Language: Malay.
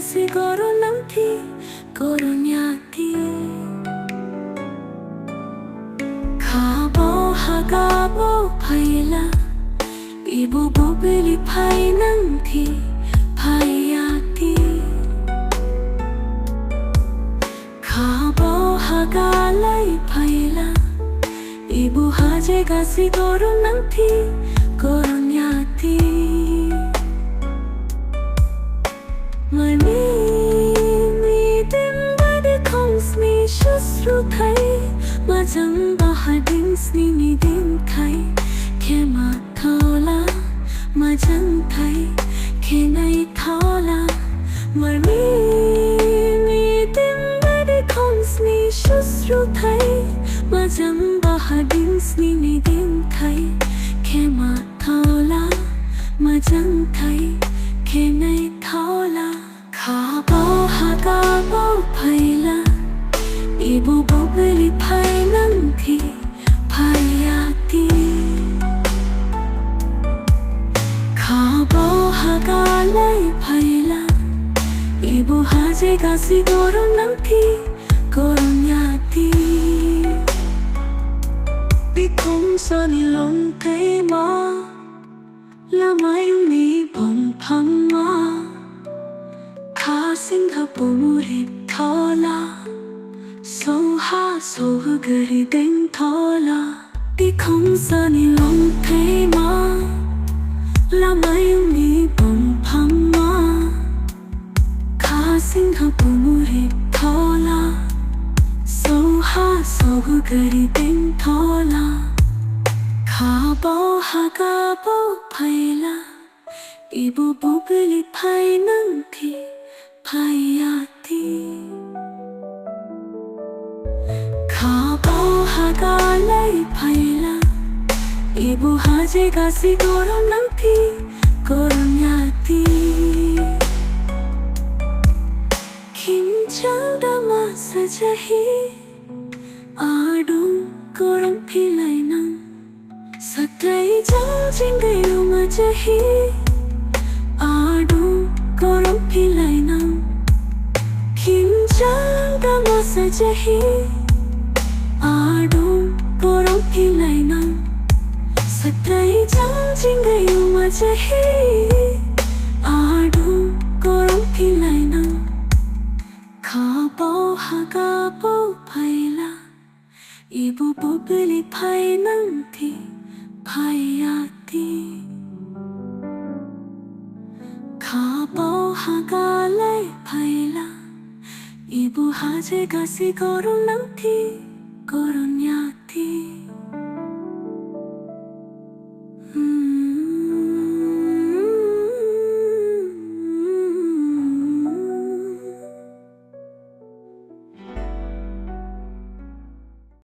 si goronamti goronyati Kabo hagabo paila Ibu bubili painanti payati Kabo hagalay paila Ibu hajega si goronamti goronyati Majang bahadin sni din kai Kema thola Majang kai Kenai thola Marmi din badi khom sni shusru thai Majang bahadin sni din kai Kema thola Majang kai Kenai thola Kabo hagabo paila Ibu bubili painanti payati Kabo hagalay paila Ibu hajega si goronamti goronyati Bikong sa nilong kay ma Lamay ni bong pang ma Kasing kapumurit thola So ha so gari ding thola Đi không sa ni long thay ma La mai ni bong phang ma Kha sing ha pumuri thola So ha so gari ding thola Kha bo ha ga bo paila Ibu bubili painanti payati Kabo hagalay paila Ibu hajega si goronamti goronyati Kinjal dama sajahi Adung gorom pilay nang Satay jang jingayo majahi Adung gorom pilay nang Kinjal dama sajahi Adung gorong pilay nang Satay jang jingayo majahi Adung gorong pilay nang Kabo hagabo paila Ibu bubili painanti payati Kabo hagalay paila Ibu hajega si goronamti goronyati